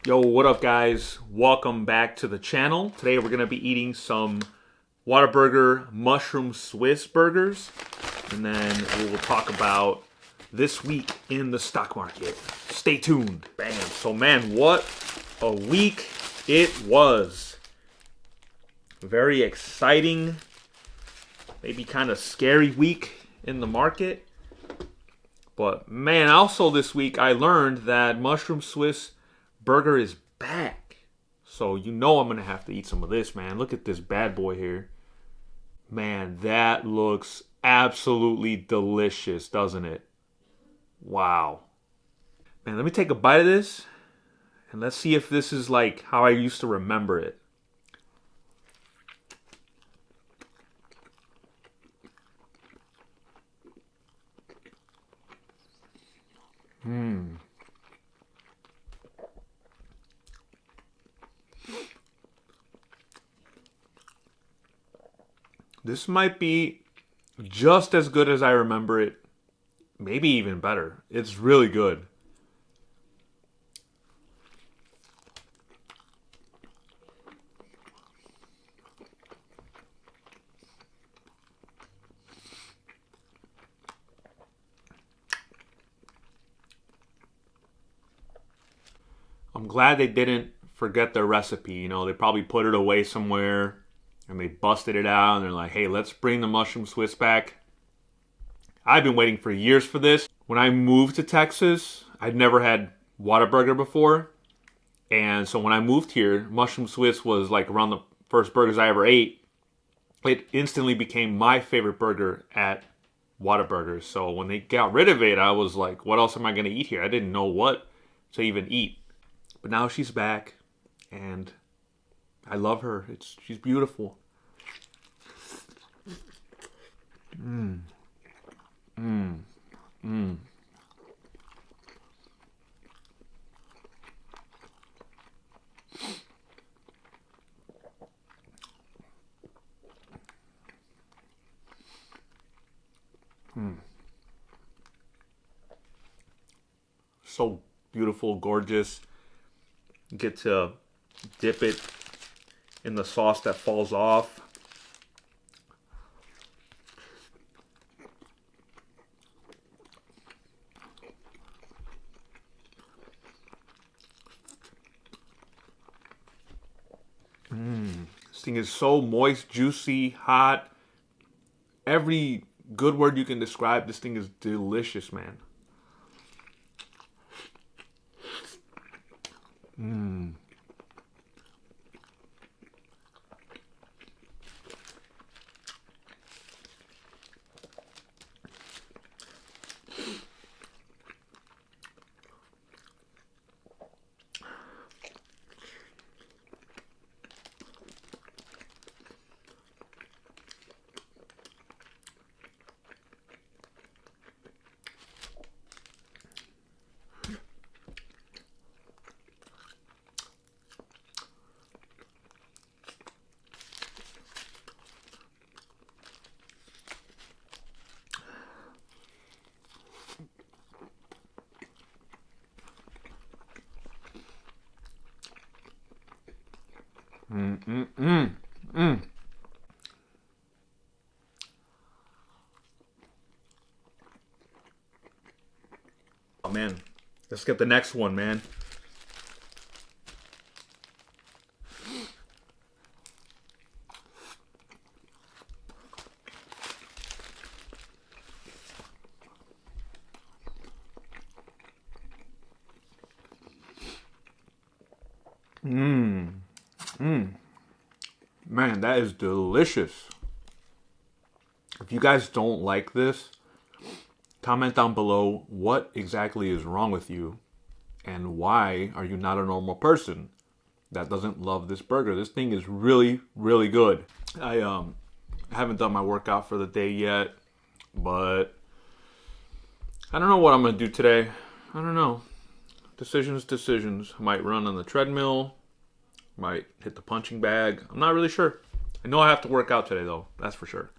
Yo, what up guys? Welcome back to the channel. Today we're gonna be eating some Whataburger mushroom Swiss burgers. And then we will talk about this week in the stock market. Stay tuned. Bam. So man, what a week it was. Very exciting, maybe kind of scary week in the market. But man, also this week I learned that mushroom Swiss burger is back. So you know I'm going to have to eat some of this, man. Look at this bad boy here. Man, that looks absolutely delicious, doesn't it? Wow. Man, let me take a bite of this and let's see if this is like how I used to remember it. This might be just as good as I remember it. Maybe even better. It's really good. I'm glad they didn't forget their recipe. You know, they probably put it away somewhere and they busted it out and they're like, hey, let's bring the mushroom Swiss back. I've been waiting for years for this. When I moved to Texas, I'd never had Whataburger before. And so when I moved here, mushroom Swiss was like around the first burgers I ever ate. It instantly became my favorite burger at Whataburger. So when they got rid of it, I was like, what else am I going to eat here? I didn't know what to even eat. But now she's back, and I love her. She's beautiful. So beautiful, gorgeous. Get to dip it in the sauce that falls off. This thing is so moist, juicy, hot. Every good word you can describe, this thing is delicious, man. Oh man, let's get the next one, man. Man, that is delicious. If you guys don't like this, comment down below what exactly is wrong with you and why are you not a normal person that doesn't love this burger. This thing is really, really good. I haven't done my workout for the day yet, but I don't know what I'm going to do today. I don't know. Decisions. I might run on the treadmill. Might hit the punching bag. I'm not really sure. I know I have to work out today, though. That's for sure.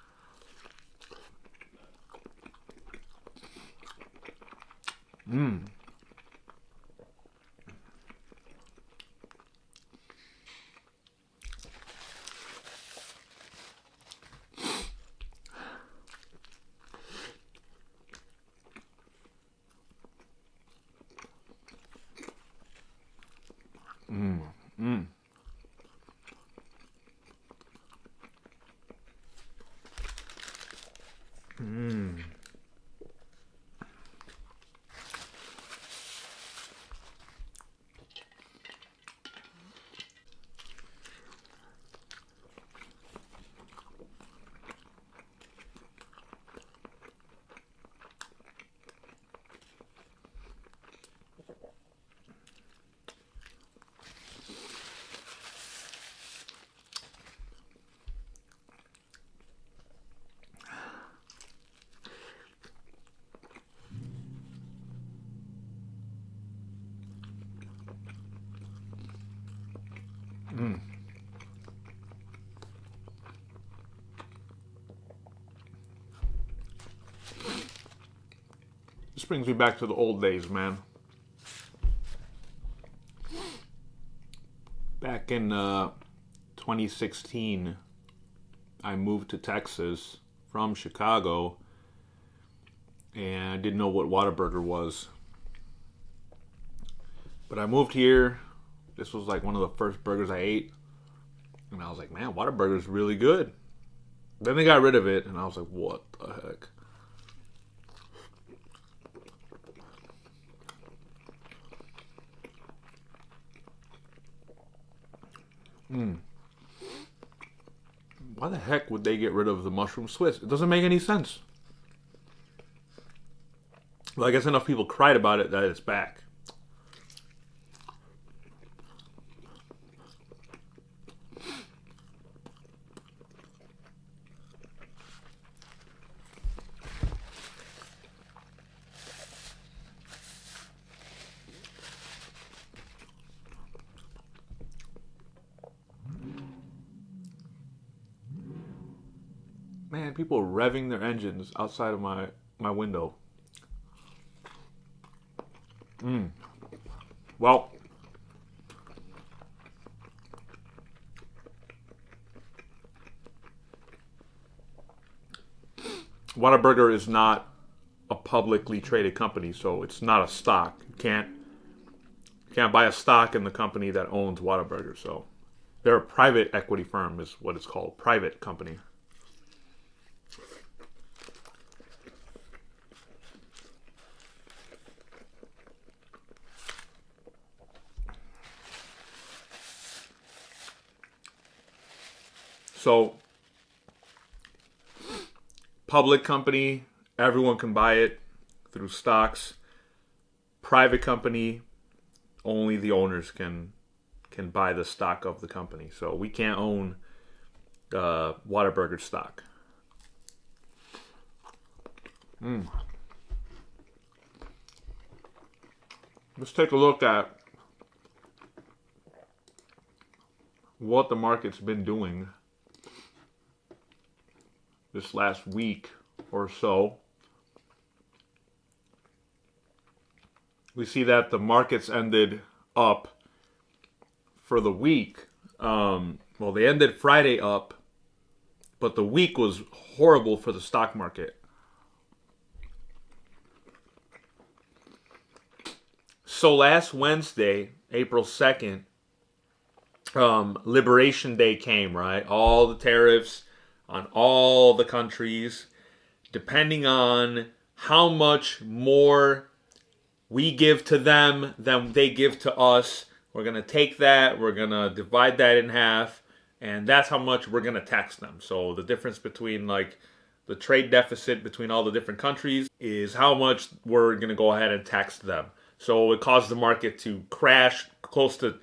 This brings me back to the old days, man. Back in 2016, I moved to Texas from Chicago, and I didn't know what Whataburger was. But I moved here. This was like one of the first burgers I ate. And I was like, man, Whataburger's really good. Then they got rid of it, and I was like, what the heck? Why the heck would they get rid of the mushroom Swiss? It doesn't make any sense. Well, I guess enough people cried about it that it's back. Man, people are revving their engines outside of my window. Well, Whataburger is not a publicly traded company, so it's not a stock. You can't buy a stock in the company that owns Whataburger. So they're a private equity firm, is what it's called, private company. So, public company, everyone can buy it through stocks. Private company, only the owners can buy the stock of the company. So we can't own Whataburger stock. Let's take a look at what the market's been doing this last week or so. We see that the markets ended up for the week. Well, they ended Friday up, but the week was horrible for the stock market. So last Wednesday, April 2nd, Liberation Day came, right? All the tariffs on all the countries, depending on how much more we give to them than they give to us. We're going to take that, we're going to divide that in half, and that's how much we're going to tax them. So the difference between like the trade deficit between all the different countries is how much we're going to go ahead and tax them. So it caused the market to crash close to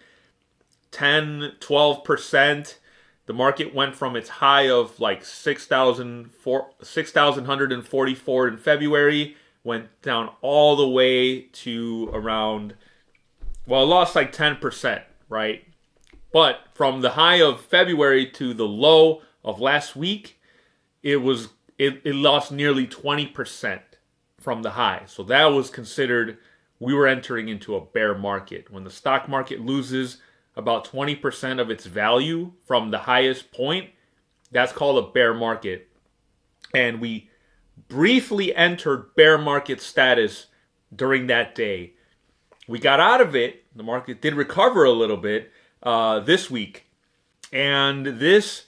10-12%. The market went from its high of like 6,144 in February, went down all the way to around, well, it lost like 10%, right? But from the high of February to the low of last week, it lost nearly 20% from the high. So that was considered, we were entering into a bear market. When the stock market loses about 20% of its value from the highest point, that's called a bear market. And we briefly entered bear market status during that day. we got out of it. The market did recover a little bit this week. And this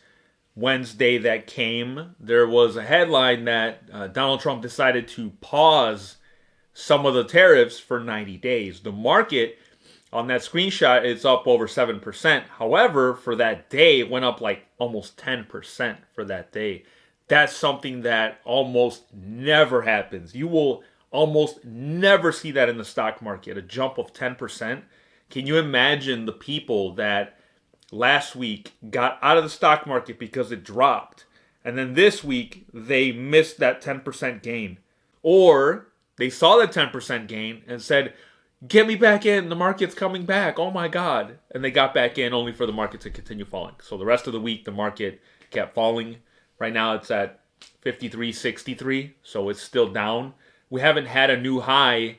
Wednesday that came, there was a headline that Donald Trump decided to pause some of the tariffs for 90 days. The market on that screenshot is up over 7%. However, for that day, it went up like almost 10% for that day. That's something that almost never happens. You will almost never see that in the stock market, a jump of 10%. Can you imagine the people that last week got out of the stock market because it dropped, and then this week they missed that 10% gain? Or they saw the 10% gain and said, get me back in, the market's coming back, oh my God. And they got back in only for the market to continue falling. So the rest of the week, the market kept falling. Right now it's at 53.63, so it's still down. We haven't had a new high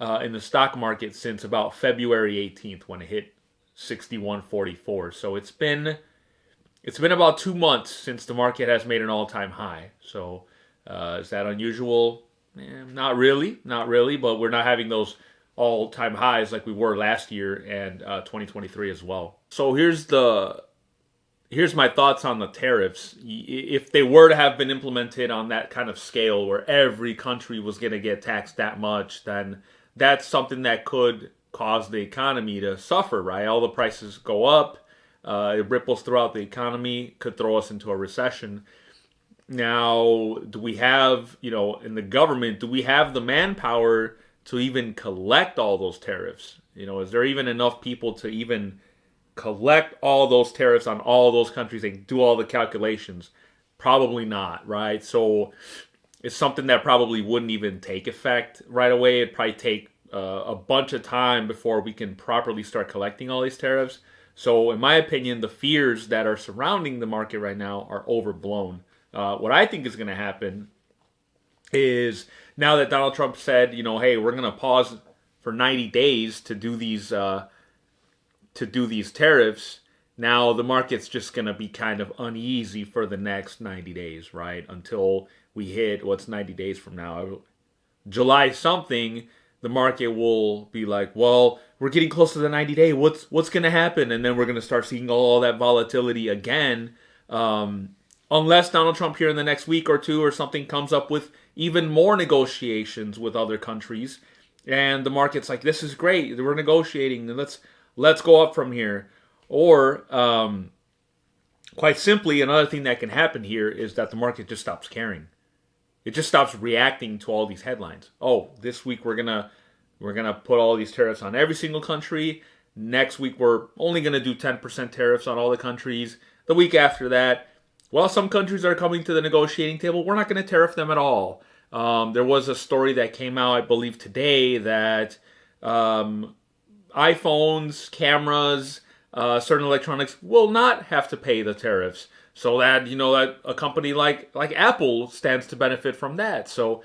in the stock market since about February 18th when it hit 61.44. So it's been about 2 months since the market has made an all-time high. So is that unusual? Not really, but we're not having those all-time highs like we were last year and 2023 as well. So here's my thoughts on the tariffs. If they were to have been implemented on that kind of scale where every country was going to get taxed that much, then that's something that could cause the economy to suffer, right? All the prices go up, it ripples throughout the economy, could throw us into a recession. Now, do we have, in the government, do we have the manpower to even collect all those tariffs? Is there even enough people to even collect all those tariffs on all those countries and do all the calculations? Probably not, right? So it's something that probably wouldn't even take effect right away. It'd probably take a bunch of time before we can properly start collecting all these tariffs. So in my opinion, the fears that are surrounding the market right now are overblown. What I think is going to happen is, now that Donald Trump said, hey, we're going to pause for 90 days to do these tariffs, now the market's just going to be kind of uneasy for the next 90 days, right? Until we hit, what's 90 days from now? July something, the market will be like, well, we're getting close to the 90-day. What's going to happen? And then we're going to start seeing all that volatility again. Unless Donald Trump here in the next week or two or something comes up with even more negotiations with other countries, and the market's like, this is great, we're negotiating, let's go up from here. Or quite simply, another thing that can happen here is that the market just stops caring. It just stops reacting to all these headlines. Oh, this week we're gonna put all these tariffs on every single country. Next week we're only gonna do 10% tariffs on all the countries. The week after that, well, some countries are coming to the negotiating table, we're not going to tariff them at all. There was a story that came out, I believe today, that iPhones, cameras, certain electronics will not have to pay the tariffs. So that, that a company like Apple stands to benefit from that. So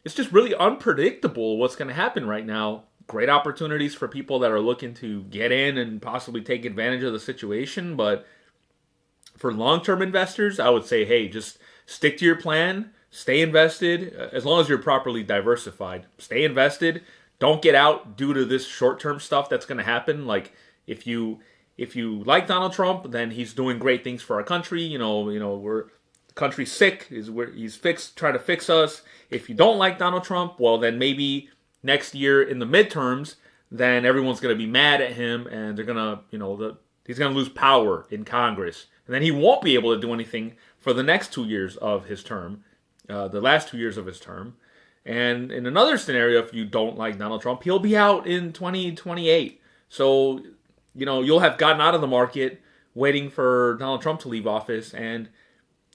it's just really unpredictable what's going to happen right now. Great opportunities for people that are looking to get in and possibly take advantage of the situation, but for long-term investors, I would say, hey, just stick to your plan, stay invested, as long as you're properly diversified. Stay invested. Don't get out due to this short-term stuff that's going to happen. Like, if you like Donald Trump, then he's doing great things for our country. The country's sick. He's trying to fix us. If you don't like Donald Trump, well, then maybe next year in the midterms, then everyone's going to be mad at him, and they're going to, he's going to lose power in Congress. And then he won't be able to do anything for the next 2 years of his term, the last 2 years of his term. And in another scenario, if you don't like Donald Trump, he'll be out in 2028. So, you'll have gotten out of the market waiting for Donald Trump to leave office, and,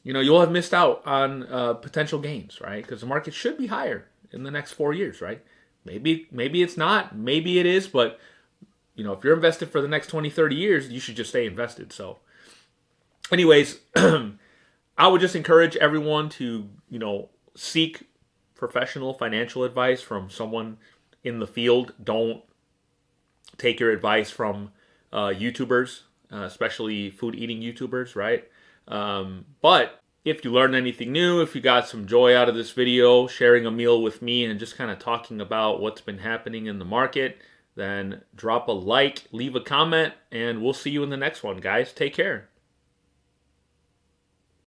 you'll have missed out on potential gains, right? Because the market should be higher in the next 4 years, right? Maybe it's not. Maybe it is. But, if you're invested for the next 20, 30 years, you should just stay invested. So, anyways, I would just encourage everyone to, seek professional financial advice from someone in the field. Don't take your advice from YouTubers, especially food eating YouTubers, right? But If you learned anything new, if you got some joy out of this video, sharing a meal with me and just kind of talking about what's been happening in the market, then drop a like, leave a comment, and we'll see you in the next one, guys. Take care.